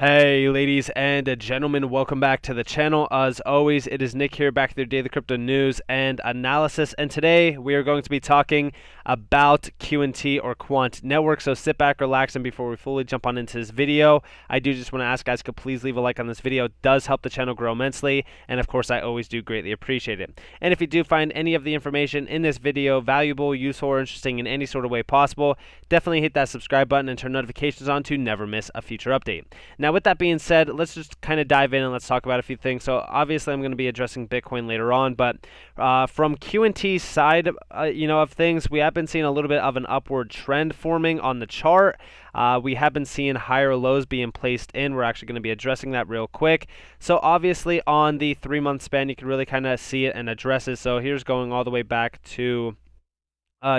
Hey ladies and gentlemen, welcome back to the channel. As always, it is Nick here, back with your daily crypto news and analysis, and today we are going to be talking about QNT or Quant network. So sit back, relax, and before we fully jump on into this video, I do just want to ask guys to please leave a like on this video. It does help the channel grow immensely, and of course I always do greatly appreciate it. And if you do find any of the information in this video valuable, useful, or interesting in any sort of way possible, definitely hit that subscribe button and turn notifications on to never miss a future update. Now, with that being said, let's just kind of dive in and let's talk about a few things. So obviously I'm going to be addressing Bitcoin later on, but from QNT's side, of things, we have been seeing a little bit of an upward trend forming on the chart. We have been seeing higher lows being placed in. We're actually going to be addressing that real quick. So obviously on the 3-month span, you can really kind of see it and address it. So here's going all the way back to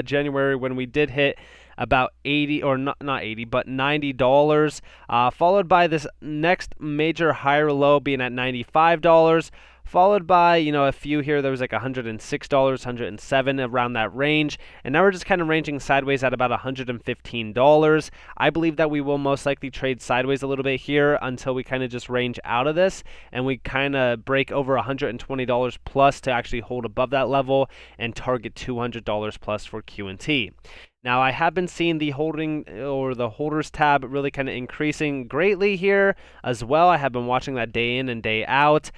January, when we did hit about 80, or not 80, but $90, followed by this next major higher low being at $95, followed by, a few here. There was like $106, $107, around that range, and now we're just kind of ranging sideways at about $115. I believe that we will most likely trade sideways a little bit here until we kind of just range out of this and we kind of break over $120 plus to actually hold above that level and target $200 plus for QNT. Now, I have been seeing the holding or the holders tab really kind of increasing greatly here as well. I have been watching that day in and day out.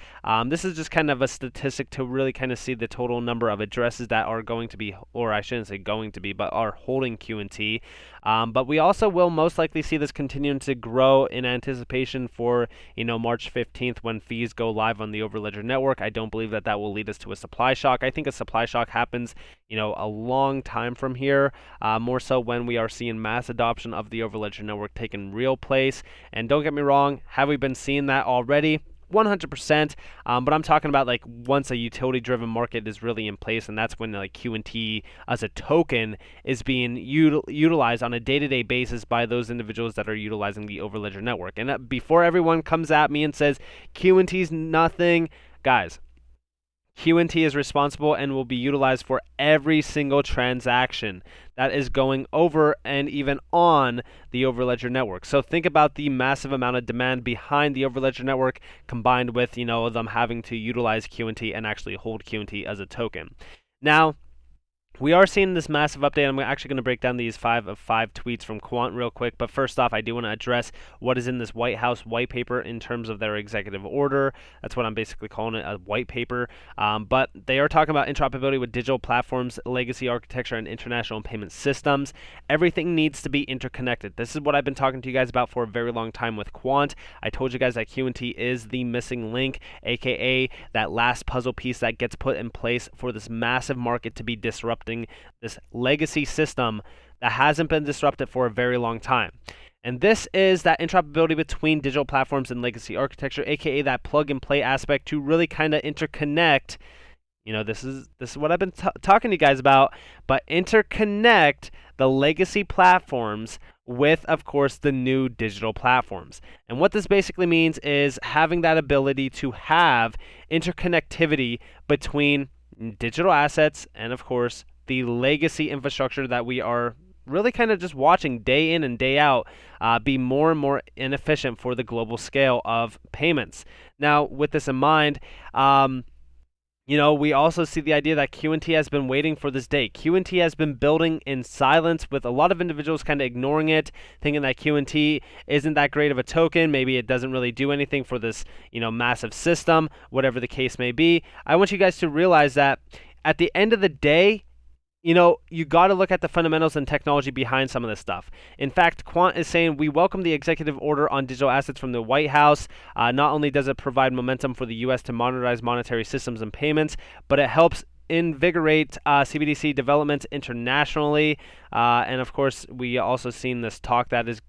This is just kind of a statistic to really kind of see the total number of addresses that are going to be, or I shouldn't say going to be, but are holding QNT. But we also will most likely see this continuing to grow in anticipation for, March 15th when fees go live on the Overledger network. I don't believe that that will lead us to a supply shock. I think a supply shock happens, a long time from here. More so when we are seeing mass adoption of the Overledger network taking real place. And don't get me wrong, have we been seeing that already? 100%, but I'm talking about like once a utility-driven market is really in place, and that's when like QNT as a token is being utilized on a day-to-day basis by those individuals that are utilizing the Overledger network. And before everyone comes at me and says QNT's nothing, guys, QNT is responsible and will be utilized for every single transaction that is going over and even on the Overledger network. So think about the massive amount of demand behind the Overledger network combined with, them having to utilize QNT and actually hold QNT as a token. Now, we are seeing this massive update. I'm actually going to break down these 5 of 5 tweets from Quant real quick. But first off, I do want to address what is in this White House white paper in terms of their executive order. That's what I'm basically calling it, a white paper. But they are talking about interoperability with digital platforms, legacy architecture, and international payment systems. Everything needs to be interconnected. This is what I've been talking to you guys about for a very long time with Quant. I told you guys that QNT is the missing link, aka that last puzzle piece that gets put in place for this massive market to be disrupted. This legacy system that hasn't been disrupted for a very long time. And this is that interoperability between digital platforms and legacy architecture, aka that plug and play aspect to really kind of interconnect. This is what I've been talking to you guys about, but interconnect the legacy platforms with, of course, the new digital platforms. And what this basically means is having that ability to have interconnectivity between digital assets and, of course, the legacy infrastructure that we are really kind of just watching day in and day out be more and more inefficient for the global scale of payments. Now, with this in mind, we also see the idea that QNT has been waiting for this day. QNT has been building in silence, with a lot of individuals kind of ignoring it, thinking that QNT isn't that great of a token. Maybe it doesn't really do anything for this, massive system, whatever the case may be. I want you guys to realize that at the end of the day, you got to look at the fundamentals and technology behind some of this stuff. In fact, Quant is saying, we welcome the executive order on digital assets from the White House. Not only does it provide momentum for the U.S. to modernize monetary systems and payments, but it helps invigorate CBDC development internationally. And of course, we also seen this talk that is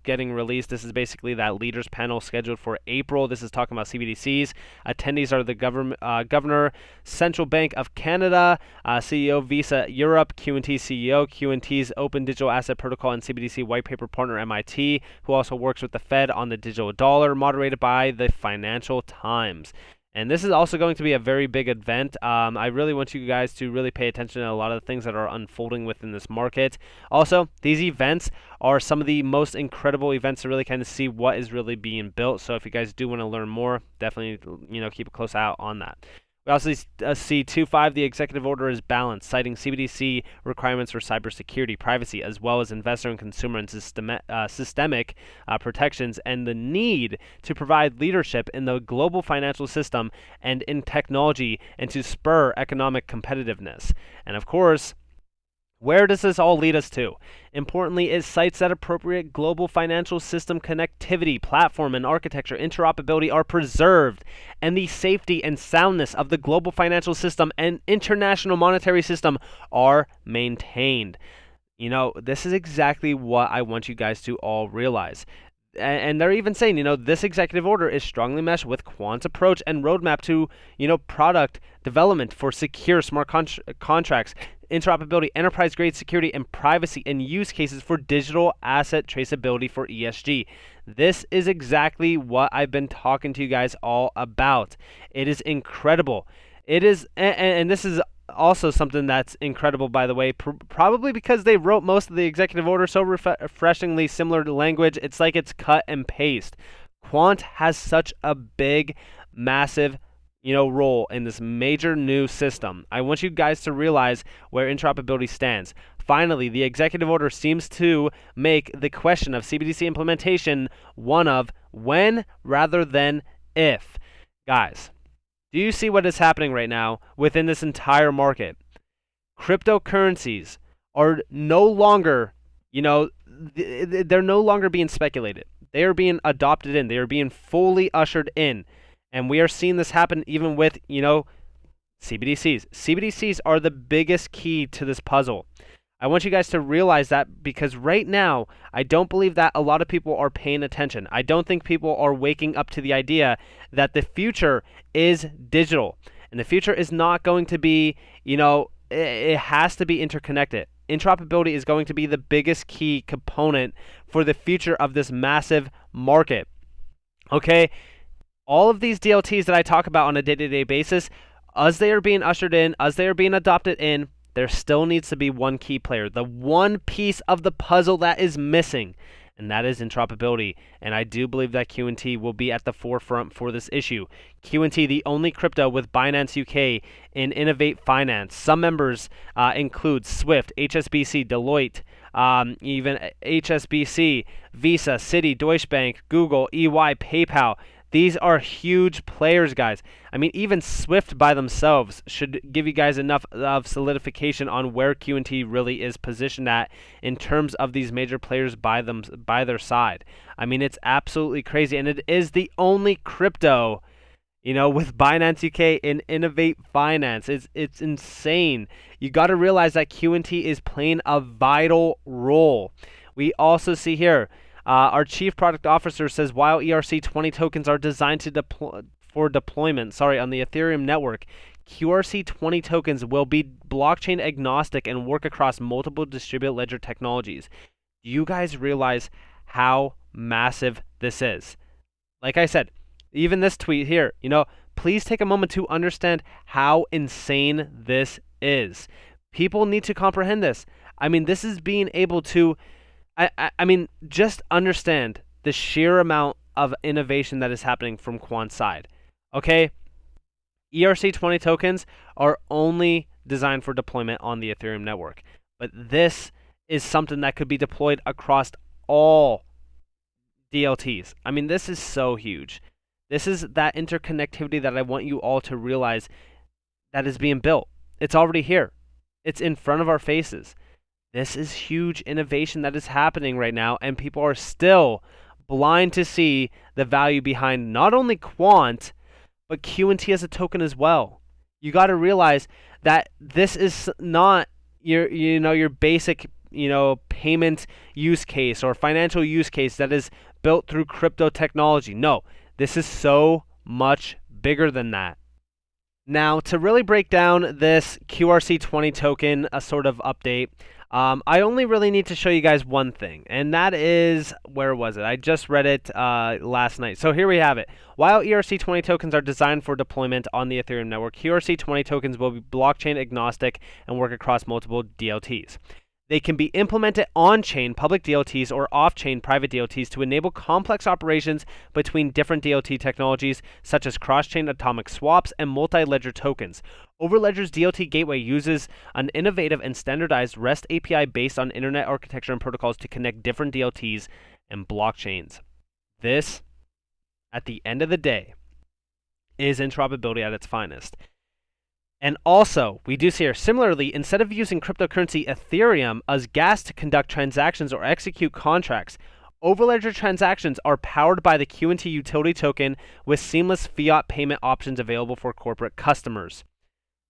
getting released. This is basically that leaders panel scheduled for April. This is talking about CBDCs. Attendees are the Governor, Central Bank of Canada, CEO Visa Europe, QNT CEO, QNT's Open Digital Asset Protocol and CBDC white paper partner MIT, who also works with the Fed on the digital dollar, moderated by the Financial Times. And this is also going to be a very big event. I really want you guys to really pay attention to a lot of the things that are unfolding within this market. Also, these events are some of the most incredible events to really kind of see what is really being built. So if you guys do want to learn more, definitely keep a close eye out on that. We also see 2.5, the executive order is balanced, citing CBDC requirements for cybersecurity, privacy, as well as investor and consumer and systemic protections, and the need to provide leadership in the global financial system and in technology and to spur economic competitiveness. And of course, where does this all lead us to? Importantly, it cites that appropriate global financial system connectivity, platform, and architecture interoperability are preserved, and the safety and soundness of the global financial system and international monetary system are maintained. This is exactly what I want you guys to all realize. And they're even saying, this executive order is strongly meshed with Quant's approach and roadmap to, product development for secure smart contracts, interoperability, enterprise-grade security, and privacy, and use cases for digital asset traceability for ESG. This is exactly what I've been talking to you guys all about. It is incredible. It is, and this is also something that's incredible, by the way, probably because they wrote most of the executive order so refreshingly similar to language. It's like it's cut and paste. Quant has such a big, massive role in this major new system. I want you guys to realize where interoperability stands. Finally, the executive order seems to make the question of CBDC implementation one of when rather than if. Guys, do you see what is happening right now within this entire market? Cryptocurrencies are no longer, they're no longer being speculated. They are being adopted in. They are being fully ushered in. And we are seeing this happen even with, CBDCs. CBDCs are the biggest key to this puzzle. I want you guys to realize that because right now, I don't believe that a lot of people are paying attention. I don't think people are waking up to the idea that the future is digital. And the future is not going to be, it has to be interconnected. Interoperability is going to be the biggest key component for the future of this massive market. Okay? All of these DLTs that I talk about on a day-to-day basis, as they are being ushered in, as they are being adopted in, there still needs to be one key player, the one piece of the puzzle that is missing, and that is interoperability. And I do believe that QNT will be at the forefront for this issue. QNT, the only crypto with Binance UK in Innovate Finance. Some members include Swift, HSBC, Deloitte, even HSBC, Visa, Citi, Deutsche Bank, Google, EY, PayPal. These are huge players, guys. I mean, even Swift by themselves should give you guys enough of solidification on where QNT really is positioned at in terms of these major players by their side. I mean, it's absolutely crazy, and it is the only crypto, with Binance UK in Innovate Finance. It's insane. You got to realize that QNT is playing a vital role. We also see here, our chief product officer says while ERC20 tokens are designed to deployment on the Ethereum network, QRC20 tokens will be blockchain agnostic and work across multiple distributed ledger technologies. Do you guys realize how massive this is? Like I said, even this tweet here, please take a moment to understand how insane this is. People need to comprehend this. I mean, this is being able to I mean, just understand the sheer amount of innovation that is happening from Quant's side. Okay? ERC20 tokens are only designed for deployment on the Ethereum network. But this is something that could be deployed across all DLTs. I mean, this is so huge. This is that interconnectivity that I want you all to realize that is being built. It's already here. It's in front of our faces. This is huge innovation that is happening right now, and people are still blind to see the value behind not only Quant, but QNT as a token as well. You got to realize that this is not your basic payment use case or financial use case that is built through crypto technology. No, this is so much bigger than that. Now, to really break down this QRC20 token, a sort of update, I only really need to show you guys one thing, and that is, where was it? I just read it last night. So here we have it. While ERC20 tokens are designed for deployment on the Ethereum network, ERC20 tokens will be blockchain agnostic and work across multiple DLTs. They can be implemented on-chain public DLTs or off-chain private DLTs to enable complex operations between different DLT technologies, such as cross-chain atomic swaps and multi-ledger tokens. Overledger's DLT gateway uses an innovative and standardized REST API based on internet architecture and protocols to connect different DLTs and blockchains. This, at the end of the day, is interoperability at its finest. And also, we do see here, similarly, instead of using cryptocurrency Ethereum as gas to conduct transactions or execute contracts, Overledger transactions are powered by the QNT utility token with seamless fiat payment options available for corporate customers.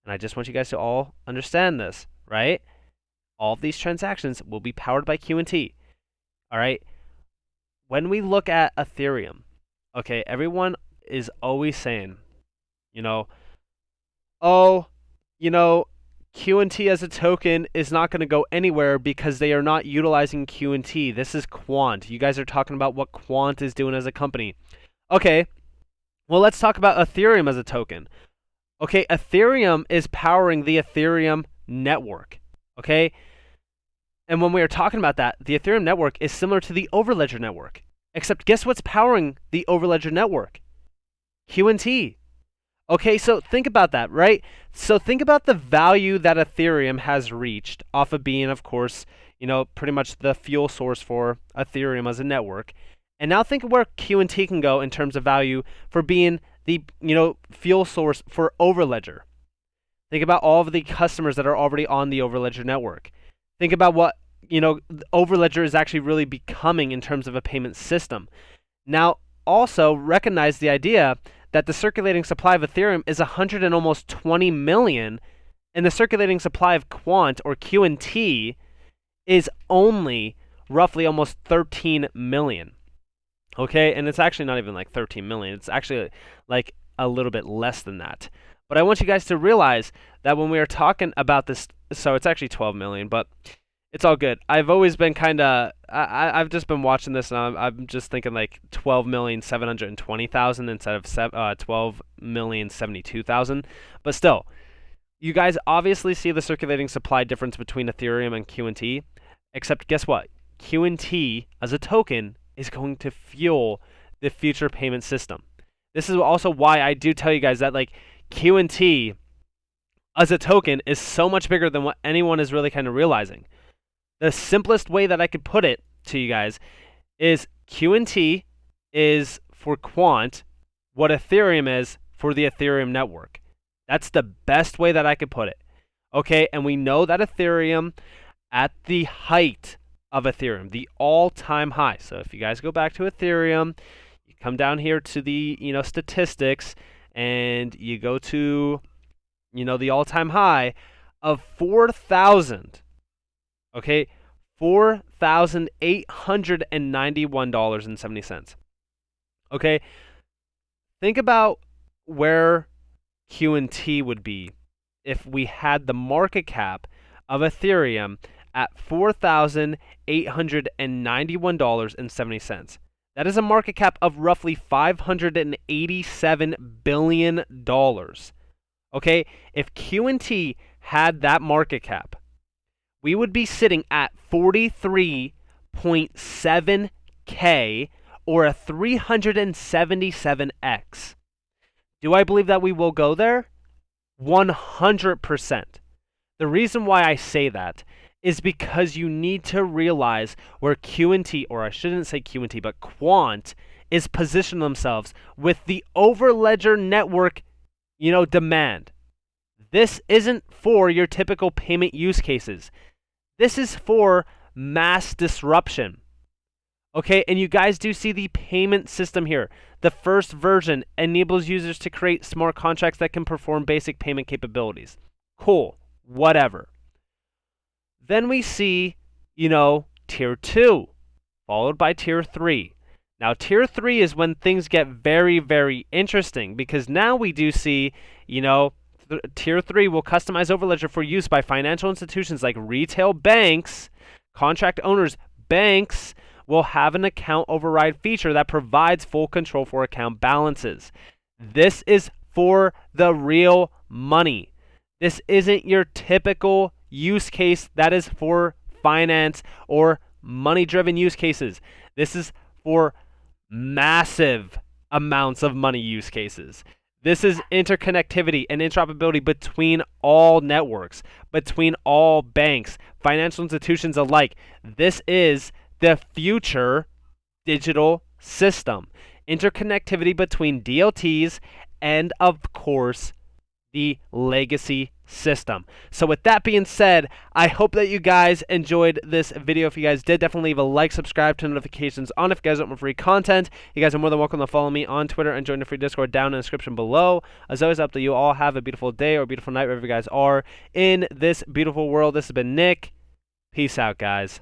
And I just want you guys to all understand this, right? All of these transactions will be powered by QNT. All right? When we look at Ethereum, okay, everyone is always saying, QNT as a token is not going to go anywhere because they are not utilizing QNT. This is Quant. You guys are talking about what Quant is doing as a company. Okay, well, let's talk about Ethereum as a token. Okay, Ethereum is powering the Ethereum network. Okay, and when we are talking about that, the Ethereum network is similar to the Overledger network. Except guess what's powering the Overledger network? QNT. Okay, so think about that, right? So think about the value that Ethereum has reached off of being, of course, pretty much the fuel source for Ethereum as a network. And now think of where QNT can go in terms of value for being the, fuel source for Overledger. Think about all of the customers that are already on the Overledger network. Think about what, Overledger is actually really becoming in terms of a payment system. Now, also recognize the idea that the circulating supply of Ethereum is 100 and almost 20 million, and the circulating supply of Quant or QNT is only roughly almost 13 million. Okay, and it's actually not even like 13 million. It's actually like a little bit less than that. But I want you guys to realize that when we are talking about this, so it's actually 12 million, but it's all good. I've always been I've just been watching this, and I'm just thinking like 12,720,000 instead of 12,072,000. But still, you guys obviously see the circulating supply difference between Ethereum and QNT. Except guess what? QNT as a token is going to fuel the future payment system. This is also why I do tell you guys that QNT as a token is so much bigger than what anyone is really kind of realizing. The simplest way that I could put it to you guys is QNT is for Quant what Ethereum is for the Ethereum network. That's the best way that I could put it. Okay, and we know that Ethereum, at the height of Ethereum, the all-time high. So if you guys go back to Ethereum, you come down here to the statistics, and you go to the all-time high of 4,000. Okay, $4,891.70. Okay, think about where QNT would be if we had the market cap of Ethereum at $4,891.70. That is a market cap of roughly $587 billion. Okay, if QNT had that market cap, we would be sitting at 43.7K or a 377x. Do I believe that we will go there? 100%. The reason why I say that is because you need to realize where QNT, or I shouldn't say QNT, but Quant, is positioning themselves with the Overledger network, demand. This isn't for your typical payment use cases. This is for mass disruption. Okay, and you guys do see the payment system here. The first version enables users to create smart contracts that can perform basic payment capabilities. Cool, whatever. Then we see, tier 2, followed by tier 3. Now, tier 3 is when things get very, very interesting, because now we do see, Tier 3 will customize Overledger for use by financial institutions like retail banks. Contract owners, banks, will have an account override feature that provides full control for account balances. This is for the real money. This isn't your typical use case that is for finance or money-driven use cases. This is for massive amounts of money use cases. This is interconnectivity and interoperability between all networks, between all banks, financial institutions alike. This is the future digital system. Interconnectivity between DLTs and, of course, the legacy system. So with that being said, I hope that you guys enjoyed this video. If you guys did, definitely leave a like, subscribe, turn notifications on if you guys want more free content. You guys are more than welcome to follow me on Twitter and join the free Discord down in the description below. As always, up to you all. Have a beautiful day or a beautiful night wherever you guys are in this beautiful world. This has been Nick. Peace out, guys.